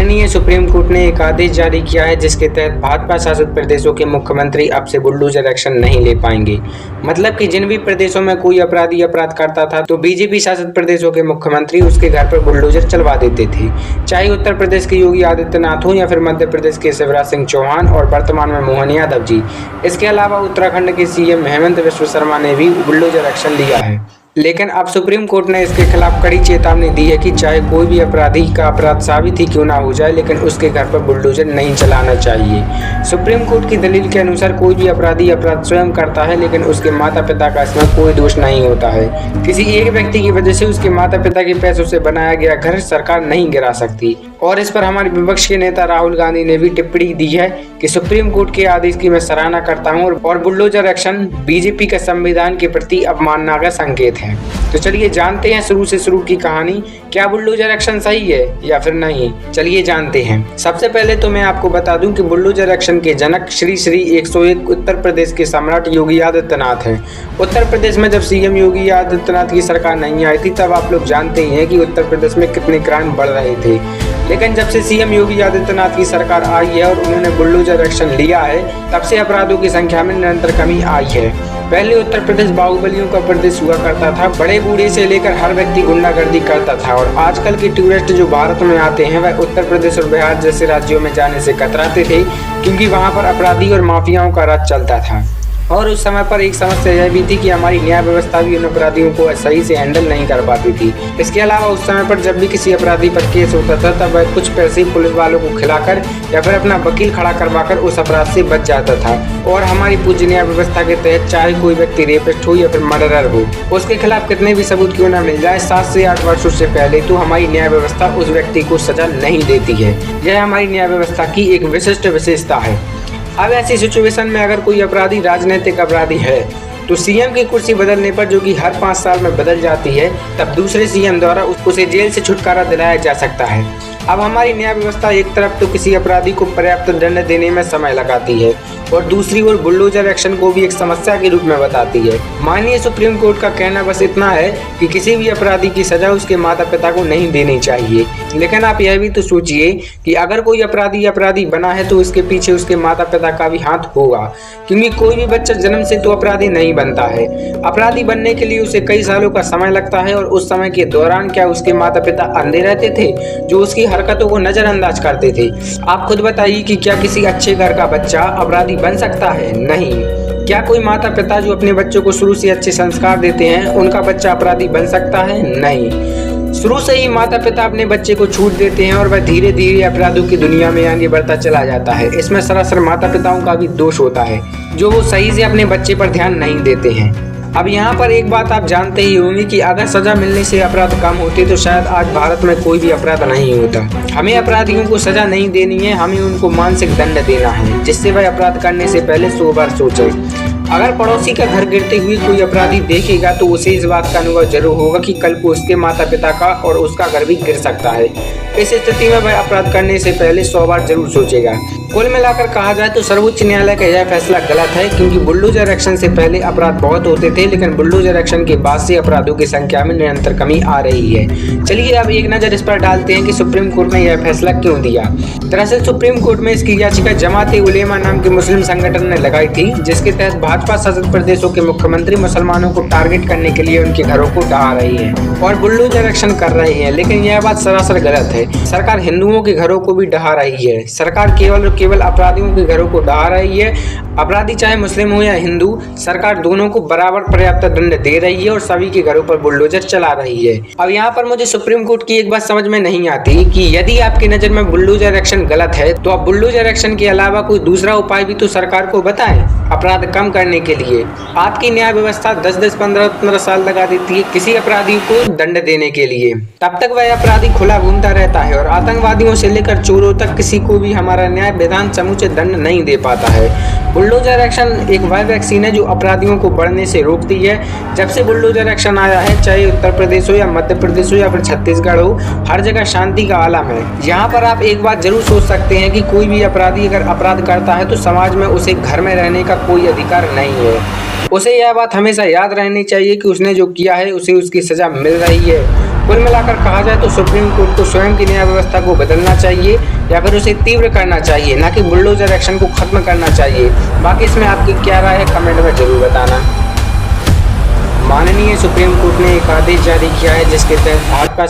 माननीय supreme court ने एक आदेश जारी किया है जिसके तहत भाजपा शासित प्रदेशों के मुख्यमंत्री अब से बुलडोजर एक्शन नहीं ले पाएंगे। मतलब कि जिन भी प्रदेशों में कोई अपराधी अपराध करता था तो बीजेपी शासित प्रदेशों के मुख्यमंत्री उसके घर पर बुलडोजर चलवा देते थे, चाहे उत्तर प्रदेश के योगी आदित्यनाथ हो या फिर मध्य प्रदेश के शिवराज सिंह चौहान और वर्तमान में मोहन यादव जी। इसके अलावा उत्तराखंड के सीएम हेमंत बिस्वा शर्मा ने भी बुलडोजर एक्शन लिया है। लेकिन अब सुप्रीम कोर्ट ने इसके खिलाफ कड़ी चेतावनी दी है कि चाहे कोई भी अपराधी का अपराध साबित ही क्यों ना हो जाए, लेकिन उसके घर पर बुलडोजर नहीं चलाना चाहिए। सुप्रीम कोर्ट की दलील के अनुसार कोई भी अपराधी अपराध स्वयं करता है, लेकिन उसके माता पिता का इसमें कोई दोष नहीं होता है। किसी एक व्यक्ति की वजह से उसके माता पिता के पैसों से बनाया गया घर सरकार नहीं गिरा सकती। और इस पर हमारे विपक्ष के नेता राहुल गांधी ने भी टिप्पणी दी है कि सुप्रीम कोर्ट के आदेश की मैं सराहना करता हूं और बुलडोजर एक्शन बीजेपी के संविधान के प्रति अवमानना का संकेत है। तो चलिए जानते हैं शुरू से शुरू की कहानी, क्या बुलडोजर एक्शन सही है या फिर नहीं, चलिए जानते हैं। सबसे पहले तो मैं आपको बता दूं कि बुलडोजर एक्शन के जनक श्री 101 उत्तर प्रदेश के सम्राट योगी आदित्यनाथ हैं। उत्तर प्रदेश में जब सीएम योगी आदित्यनाथ की सरकार नहीं आई थी तब आप लोग जानते ही हैं कि उत्तर प्रदेश में कितने क्राइम बढ़ रहे थे। लेकिन जब से सीएम योगी आदित्यनाथ की सरकार आई है और उन्होंने बुलडोजर एक्शन लिया है, तब से अपराधों की संख्या में निरंतर कमी आई है। पहले उत्तर प्रदेश बाहुबलियों का प्रदेश हुआ करता था, बड़े बूढ़े से लेकर हर व्यक्ति गुंडागर्दी करता था और आजकल के टूरिस्ट जो भारत में आते हैं वह उत्तर प्रदेश और बिहार जैसे राज्यों में जाने से कतराते थे, क्योंकि वहां पर अपराधी और माफियाओं का राज चलता था। और उस समय पर एक समस्या यह भी थी कि हमारी न्याय व्यवस्था भी उन अपराधियों को सही से हैंडल नहीं कर पाती थी। इसके अलावा उस समय पर जब भी किसी अपराधी पर केस होता था तब वह कुछ पैसे पुलिस वालों को खिलाकर या फिर अपना वकील खड़ा करवाकर उस अपराध से बच जाता था। और हमारी पूज्य न्याय व्यवस्था के तहत चाहे कोई व्यक्ति रेपिस्ट हो या फिर मर्डरर हो, उसके खिलाफ कितने भी सबूत क्यों न मिल जाए, 7 से 8 वर्षों से पहले तो हमारी न्याय व्यवस्था उस व्यक्ति को सजा नहीं देती है। यह हमारी न्याय व्यवस्था की एक विशिष्ट विशेषता है। अब ऐसी सिचुएशन में अगर कोई अपराधी राजनीतिक अपराधी है तो सीएम की कुर्सी बदलने पर, जो कि हर 5 साल में बदल जाती है, तब दूसरे सीएम द्वारा उसे जेल से छुटकारा दिलाया जा सकता है। अब हमारी न्याय व्यवस्था एक तरफ तो किसी अपराधी को पर्याप्त दंड देने में समय लगाती है और दूसरी ओर बुलडोजर एक्शन को भी एक समस्या के रूप में बताती है। माननीय सुप्रीम कोर्ट का कहना बस इतना है कि किसी भी अपराधी की सजा उसके माता पिता को नहीं देनी चाहिए। लेकिन आप यह भी तो सोचिए कि अगर कोई अपराधी बना है तो उसके पीछे उसके माता पिता का भी हाथ होगा, क्योंकि कोई भी बच्चा जन्म से तो अपराधी नहीं बनता है। अपराधी बनने के लिए उसे कई सालों का समय लगता है और उस समय के दौरान क्या उसके माता पिता अंधे रहते थे जो उसकी हरकतों को नजरअंदाज करते थे? आप खुद बताइए कि क्या किसी अच्छे घर का बच्चा अपराधी बन सकता है? नहीं। क्या कोई माता पिता जो अपने बच्चों को शुरू से अच्छे संस्कार देते हैं उनका बच्चा अपराधी बन सकता है? नहीं। शुरू से ही माता पिता अपने बच्चे को छूट देते हैं और वह धीरे धीरे अपराधों की दुनिया में आगे बढ़ता चला जाता है। इसमें सरासर माता पिताओं का भी दोष होता है जो वो सही से अपने बच्चे पर ध्यान नहीं देते हैं। अब यहाँ पर एक बात आप जानते ही होंगे कि अगर सजा मिलने से अपराध कम होते तो शायद आज भारत में कोई भी अपराध नहीं होता। हमें अपराधियों को सजा नहीं देनी है, हमें उनको मानसिक दंड देना है जिससे वह अपराध करने से पहले 100 बार सोचे। अगर पड़ोसी का घर गिरते हुए कोई अपराधी देखेगा तो उसे इस बात का अनुभव जरूर होगा कि कल को उसके माता पिता का और उसका घर भी गिर सकता है। इस स्थिति में वह अपराध करने से पहले 100 बार जरूर सोचेगा। कुल मिलाकर कहा जाए तो सर्वोच्च न्यायालय का यह फैसला गलत है, क्योंकि बुलडोजर एक्शन से पहले अपराध बहुत होते थे, लेकिन बुलडोजर एक्शन के बाद से अपराधों की संख्या में निरंतर कमी आ रही है। चलिए अब एक नजर इस पर डालते हैं कि सुप्रीम कोर्ट ने यह फैसला क्यों दिया। दरअसल सुप्रीम कोर्ट में इसकी याचिका जमात उलेमा नाम के मुस्लिम संगठन ने लगाई थी, जिसके तहत भाजपा शासित प्रदेशों के मुख्यमंत्री मुसलमानों को टारगेट करने के लिए उनके घरों को ढहा रही है और बुलडोजर एक्शन कर रहे हैं। लेकिन यह बात सरासर गलत है। सरकार हिंदुओं के घरों को भी ढहा रही है। सरकार केवल अपराधियों के घरों को ढहा रही है। अपराधी चाहे मुस्लिम हो या हिंदू, सरकार दोनों को बराबर पर्याप्त दंड दे रही है और सभी के घरों पर बुलडोजर चला रही है। अब यहाँ पर मुझे सुप्रीम कोर्ट की एक बात समझ में नहीं आती कि यदि आपकी नजर में बुलडोजर एक्शन गलत है तो आप बुलडोजर एक्शन के अलावा कोई दूसरा उपाय भी तो सरकार को बताएं अपराध कम करने के लिए। आपकी न्याय व्यवस्था 10-10, 15-15 साल लगा देती है किसी अपराधी को दंड देने के लिए। तब तक वह अपराधी खुला घूमता रहता है और आतंकवादियों से लेकर चोरों तक किसी को भी हमारा न्याय विधान समुचित दंड नहीं दे पाता है। बुलडोजर एक्शन एक वह वैक्सीन है जो अपराधियों को बढ़ने से रोकती है। जब से बुलडोजर एक्शन आया है, चाहे उत्तर प्रदेश हो या मध्य प्रदेश हो या फिर छत्तीसगढ़ हो, हर जगह शांति का आलम है। यहाँ पर आप एक बात जरूर सोच सकते हैं कि कोई भी अपराधी अगर अपराध करता है तो समाज में उसे घर में रहने का कोई अधिकार नहीं है। उसे यह बात हमेशा याद रहनी चाहिए कि उसने जो किया है उसे उसकी सजा मिल रही है। कुल मिलाकर कहा जाए तो सुप्रीम कोर्ट को स्वयं की न्याय व्यवस्था को बदलना चाहिए या फिर उसे तीव्र करना चाहिए, ना कि बुलडोजर एक्शन को खत्म करना चाहिए। बाकी इसमें आपकी क्या राय है, कमेंट में जरूर बताना। माननीय सुप्रीम कोर्ट ने एक आदेश जारी किया है जिसके तहत भाजपा